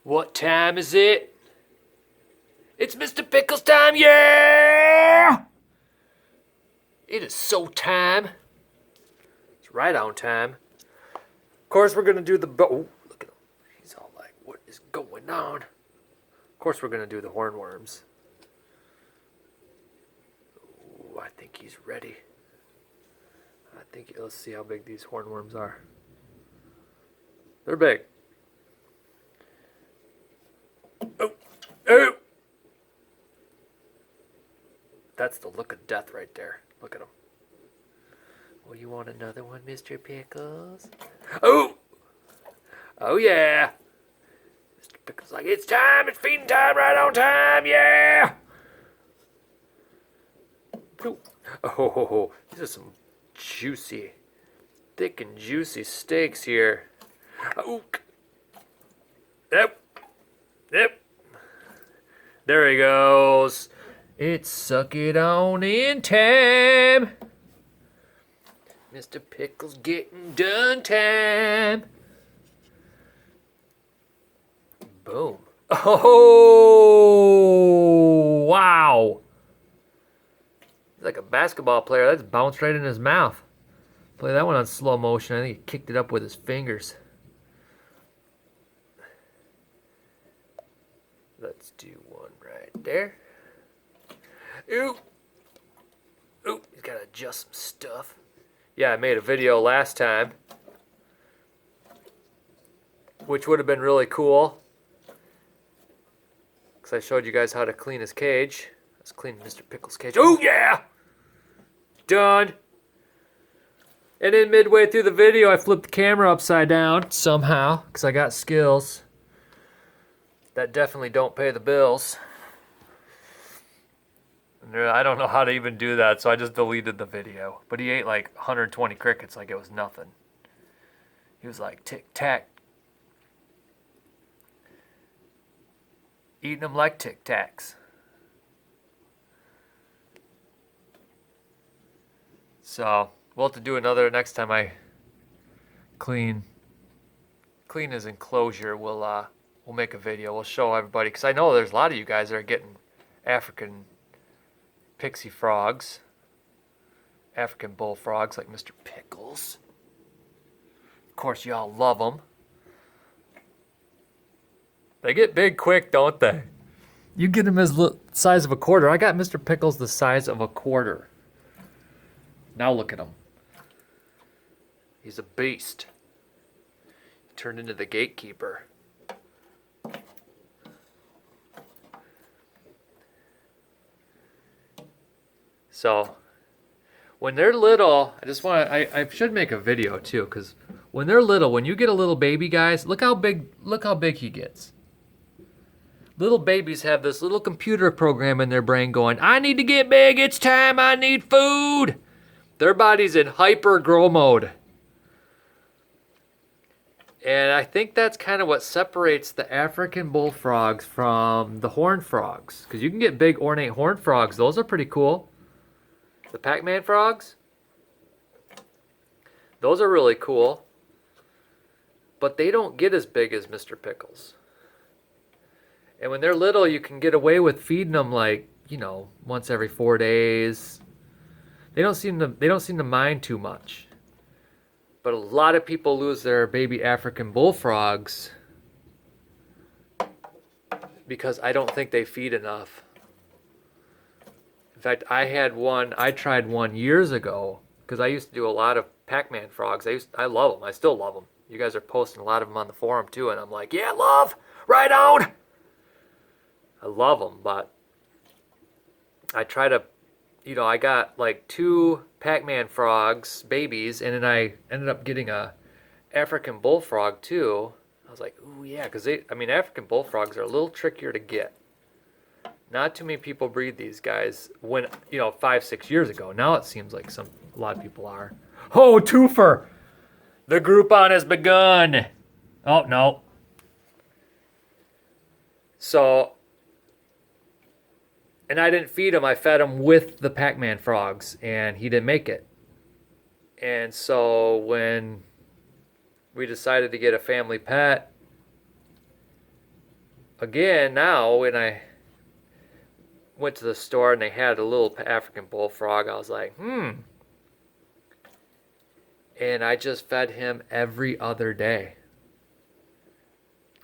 What time is it? It's Mr. Pickles time, yeah! It is so time. It's right on time. Of course, we're gonna do the oh, look at him. He's all like, what is going on? Of course, we're gonna do the hornworms. Ooh, I think he's ready. Let's see how big these hornworms are. They're big. Oh, oh! That's the look of death right there. Look at him. Oh, you want another one, Mr. Pickles? Oh! Oh, yeah! Mr. Pickles like, it's time! It's feeding time! Right on time! Yeah! Oh, these are some juicy, thick and juicy steaks here. Oh! Yep. Yep. There he goes. It's suck it on in time. Mr. Pickles getting done time. Boom. Oh, wow. He's like a basketball player. That's bounced right in his mouth. Play that one on slow motion. I think he kicked it up with his fingers. Let's do one right there. Ooh. Ooh, he's got to adjust some stuff. Yeah, I made a video last time, which would have been really cool, because I showed you guys how to clean his cage. Let's clean Mr. Pickles' cage. Oh, yeah! Done. And then midway through the video, I flipped the camera upside down somehow, because I got skills that definitely don't pay the bills. And I don't know how to even do that, so I just deleted the video. But he ate like 120 crickets like it was nothing. He was like tic-tac. Eating them like tic-tacs. So we'll have to do another next time I clean his enclosure. We'll make a video. We'll show everybody, because I know there's a lot of you guys that are getting African pixie frogs, African bullfrogs like Mr. Pickles. Of course, y'all love them. They get big quick, don't they? You get them as the size of a quarter. I got Mr. Pickles the size of a quarter. Now look at him. He's a beast. He turned into the gatekeeper. So, when they're little, I should make a video too, because when they're little, when you get a little baby, guys, look how big he gets. Little babies have this little computer program in their brain going, I need to get big, it's time, I need food. Their body's in hyper grow mode. And I think that's kind of what separates the African bullfrogs from the horned frogs, because you can get big ornate horned frogs. Those are pretty cool. The Pac-Man frogs, those are really cool, but they don't get as big as Mr. Pickles. And when they're little, you can get away with feeding them like, once every 4 days. They don't seem to mind too much. But a lot of people lose their baby African bullfrogs because I don't think they feed enough. In fact, I tried one years ago, because I used to do a lot of Pac-Man frogs. I love them. I still love them. You guys are posting a lot of them on the forum too, and I'm like, yeah, love, right on. I love them, but I try to, I got like 2 Pac-Man frogs, babies, and then I ended up getting a African bullfrog too. I was like, ooh, yeah, because African bullfrogs are a little trickier to get. Not too many people breed these guys when, 5-6 years ago. Now it seems like a lot of people are. Oh, twofer! The Groupon has begun! Oh, no. So, and I didn't feed him. I fed him with the Pac-Man frogs, and he didn't make it. And so when we decided to get a family pet, again, now when I went to the store and they had a little African bullfrog, I was like, and I just fed him every other day.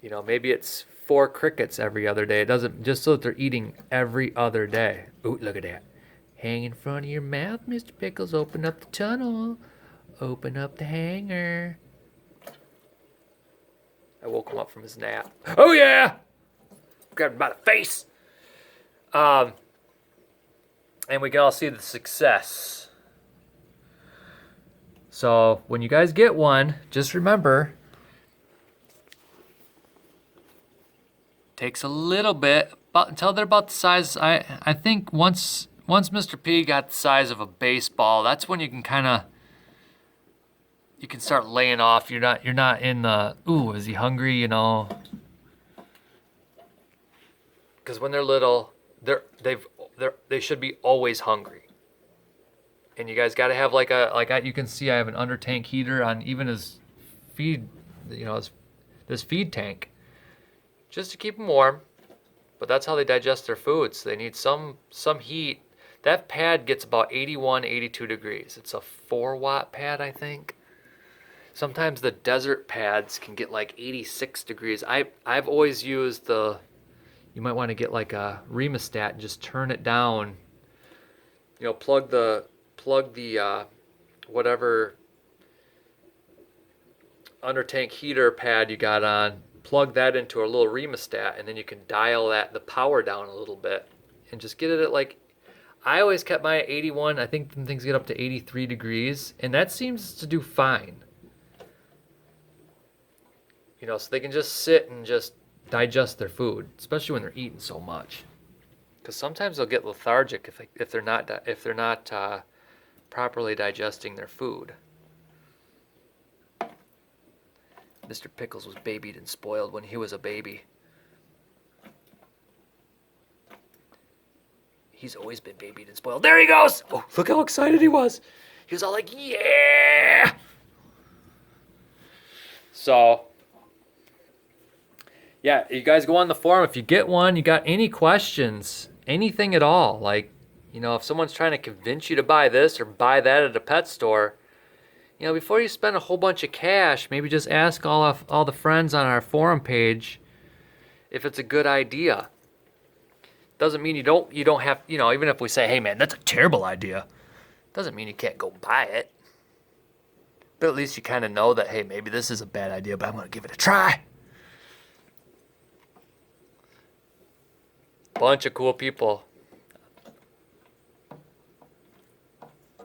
Maybe it's 4 crickets every other day. It doesn't, just so that they're eating every other day. Ooh, look at that. Hang in front of your mouth, Mr. Pickles. Open up the tunnel. Open up the hanger. I woke him up from his nap. Oh, yeah! Grabbed him by the face. And we can all see the success. So when you guys get one, just remember, takes a little bit, until they're about the size. I think once Mr. P got the size of a baseball, that's when you can you can start laying off. You're not in the, ooh, is he hungry? Because when they're little, they should be always hungry. And you guys got to have you can see I have an under tank heater on even his feed, this feed tank, just to keep them warm. But that's how they digest their foods. They need some heat. That pad gets about 81, 82 degrees. It's a 4-watt pad, I think. Sometimes the desert pads can get like 86 degrees. I've always used you might want to get like a rheostat and just turn it down. Plug the whatever under tank heater pad you got on, plug that into a little rheostat, and then you can dial the power down a little bit and just get it at I always kept mine at 81. I think things get up to 83 degrees, and that seems to do fine. So they can just sit and just digest their food, especially when they're eating so much. Because sometimes they'll get lethargic if they're not properly digesting their food. Mr. Pickles was babied and spoiled when he was a baby. He's always been babied and spoiled. There he goes! Oh, look how excited he was. He was all like, yeah! So, yeah, you guys go on the forum. If you get one, you got any questions, anything at all, if someone's trying to convince you to buy this or buy that at a pet store, before you spend a whole bunch of cash, maybe just ask all the friends on our forum page if it's a good idea. Doesn't mean you don't have, even if we say, hey man, that's a terrible idea, doesn't mean you can't go buy it. But at least you kind of know that, hey, maybe this is a bad idea, but I'm going to give it a try. Bunch of cool people.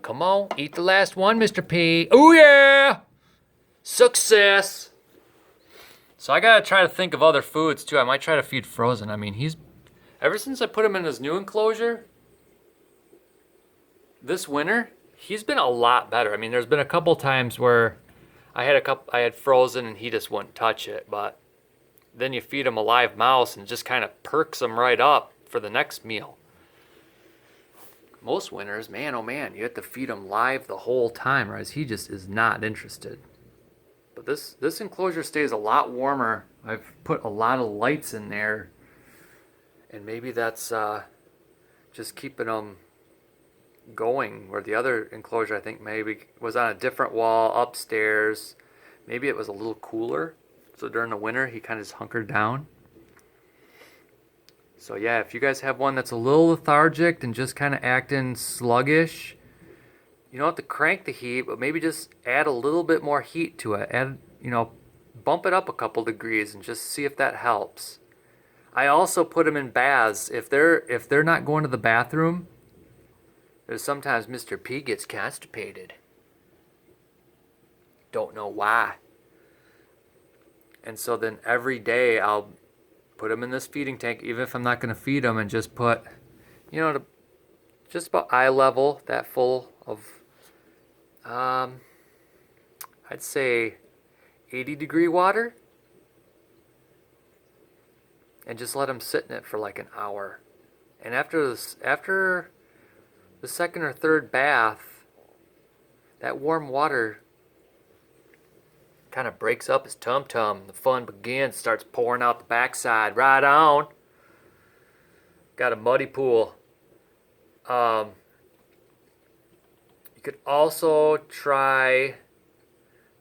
Come on, eat the last one, Mr. P. Oh yeah! Success! So I gotta try to think of other foods too. I might try to feed Frozen. I mean, ever since I put him in his new enclosure this winter, he's been a lot better. I mean, there's been a couple times where I had Frozen and he just wouldn't touch it, but then you feed him a live mouse and just kind of perks him right up for the next meal. Most winters, man, oh man, you have to feed him live the whole time, whereas he just is not interested. But this enclosure stays a lot warmer. I've put a lot of lights in there, and maybe that's just keeping them going, where the other enclosure I think maybe was on a different wall upstairs. Maybe it was a little cooler, so during the winter he kind of just hunkered down. So yeah, if you guys have one that's a little lethargic and just kind of acting sluggish, you don't have to crank the heat, but maybe just add a little bit more heat to it. Bump it up a couple degrees and just see if that helps. I also put them in baths. If they're not going to the bathroom, there's sometimes Mr. P gets constipated. Don't know why. And so then every day I'll put them in this feeding tank, even if I'm not going to feed them, and just put, just about eye level, that full of, I'd say 80-degree water, and just let them sit in it for like an hour. And after the second or third bath, that warm water kind of breaks up his tum-tum. The fun begins, starts pouring out the backside. Right on. Got a muddy pool. You could also try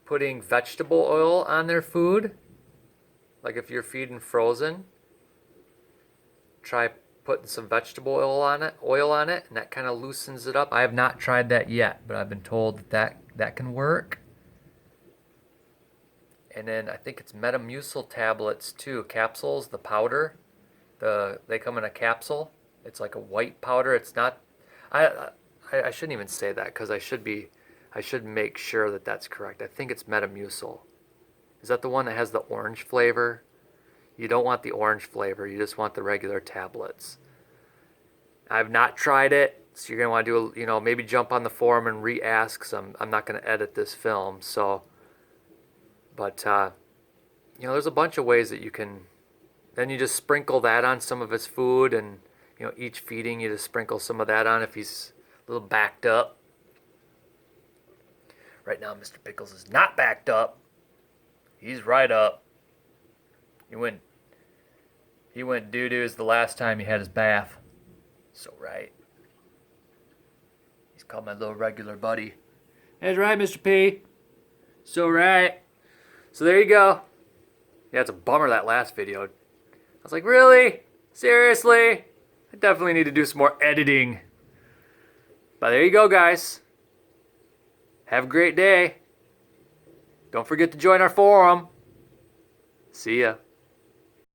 putting vegetable oil on their food. Like if you're feeding frozen, try putting some vegetable oil on it, and that kind of loosens it up. I have not tried that yet, but I've been told that can work. And then I think it's Metamucil tablets too, capsules, the powder. They come in a capsule. It's like a white powder. It's not. I shouldn't even say that because I should make sure that that's correct. I think it's Metamucil. Is that the one that has the orange flavor? You don't want the orange flavor. You just want the regular tablets. I've not tried it, so you're gonna want to do, maybe jump on the forum and re-ask some. I'm not gonna edit this film, so. But there's a bunch of ways that you can. Then you just sprinkle that on some of his food, and each feeding you just sprinkle some of that on if he's a little backed up. Right now, Mr. Pickles is not backed up. He's right up. He went doo-doos the last time he had his bath. So right. He's called my little regular buddy. That's right, Mr. P. So right. So there you go. Yeah, it's a bummer that last video. I was like, really? Seriously? I definitely need to do some more editing. But there you go, guys. Have a great day. Don't forget to join our forum. See ya.